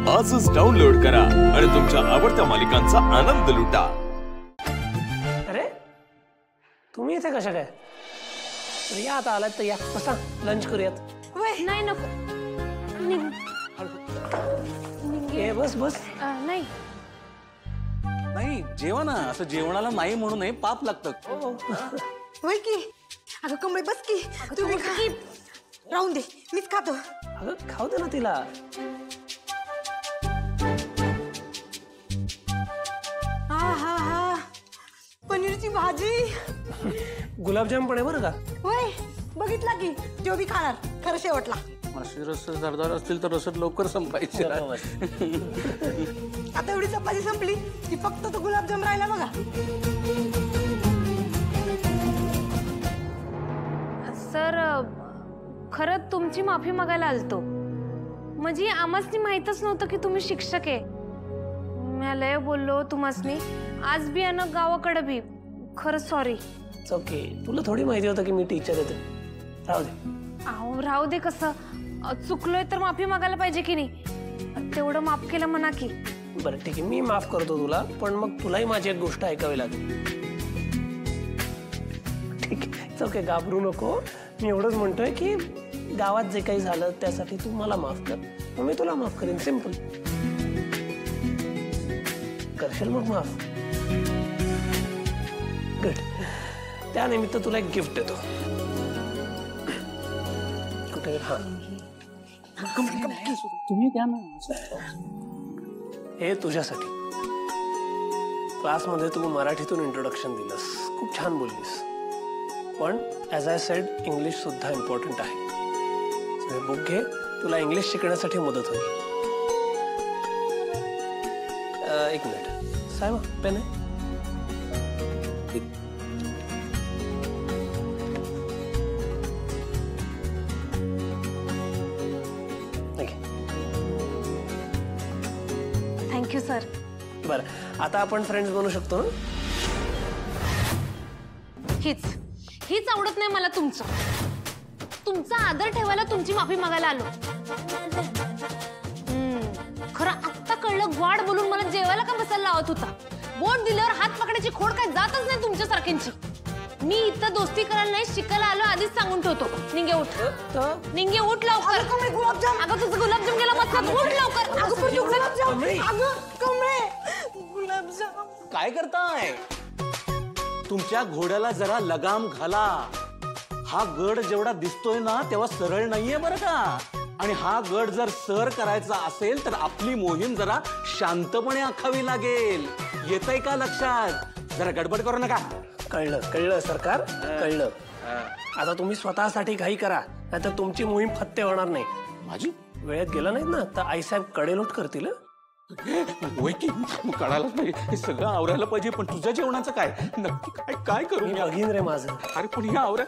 आजच डाउनलोड करा आणि तुमच्या आवडत्या मालिकांचा आनंद लुटा। अरे तुम्ही इथे कशा काय? या आता आलात तर या, बसा लंच करूयात। नाही नको, बस बस। नाही नाही जेवा ना, असं जेवणाला नाही म्हणू नये, पाप लागतं। होय की अगं कमळे बस की, तुम्ही खा की, राहून दे मीच खातो। अगं खाऊ दे ना तिला। हा पनीरची भाजी, गुलाबजाम पण आहे बरं का। होय बघितला की, तो बी खाणार खरं शेवटला। मासे रस धारदार असतील तर रसद लवकर संपायचे। आता एवढी चपाती संपली की फक्त तो गुलाबजाम राहिला बघा। सर, खरं तुमची माफी मागायला आलतो। म्हणजे आम्हासनी माहीतच नव्हतं की तुम्ही शिक्षक आहे। मी लय बोललो तुम्हासनी, आज बी आणि गावाकडे बी। खरं सॉरी। ओके, तुला थोडी माहिती होतं की मी टीचर आहे ते। राहू दे। अहो राहू दे कसं, चुकलोय तर माफी मागायला पाहिजे की नाही? तेवढं माफ केलं म्हणा की। बरं ठीक आहे, मी माफ करतो तुला, पण मग तुलाही माझी एक गोष्ट ऐकावी लागेल। ठीक आहे, ओके, घाबरू नको। मी एवढंच म्हणतोय की गावात जे काही झालं त्यासाठी तू मला माफ कर, मग मी तुला माफ करेन। सिंपल। करशील मग माफ? गुड। त्यानिमित्त तुला एक गिफ्ट देतो। कुठे? हा, तुम्ही द्या ना। हे तुझ्यासाठी। क्लासमध्ये तू मराठीतून इंट्रोडक्शन दिलंस, खूप छान बोललीस, पण ॲज आय सेड इंग्लिश सुद्धा इम्पॉर्टंट आहे। हे बुक घे, तुला इंग्लिश शिकण्यासाठी मदत होईल। एक मिनिट साहेब, पेन आहे? Thank you sir. बरं, आता आपण फ्रेंड्स बनू शकतो ना? हीच आवडत नाही मला तुमचं। तुमचा आदर ठेवायला तुमची माफी मागायला आलो। खरं आत्ता कळलं, ग्वाड बोलून मला जेवायला का बसायला लावत होता। बोट दिल्यावर हात पकडायची खोड काय जातच नाही तुमच्या सारख्यांची। मी इथं दोस्ती करायला नाही, शिकायला आलो आधीच सांगून ठेवतो। निंगे उठ, निंगे उठ लवकर। गुलाबजाम, अगं तुझं गुलाबजाम गेला बसला, उठ लवकर। गुलाबजाम काय करताय? तुमच्या घोड्याला जरा लगाम घाला। हा गड जेवढा दिसतोय ना तेव्हा सरळ नाहीये बरं का। आणि हा गड जर सर करायचा असेल तर आपली मोहीम जरा शांतपणे आखावी लागेल। येतंय का लक्षात? जरा गडबड करू नका। कळलं कळलं सरकार, कळलं। आता तुम्ही स्वतःसाठी काही करा, नाहीतर तुमची मोहीम फत्ते होणार नाही। माझी वेळेत गेला नाहीत ना तर आईसाहेब कडेलोट करतील। होय की, कळायलाच पाहिजे, हे सगळं आवरायला पाहिजे। पण तुझ्या जेवणाचं काय? नक्की काय काय करू? मी बघीन रे माझं। अरे पण हे आवरा।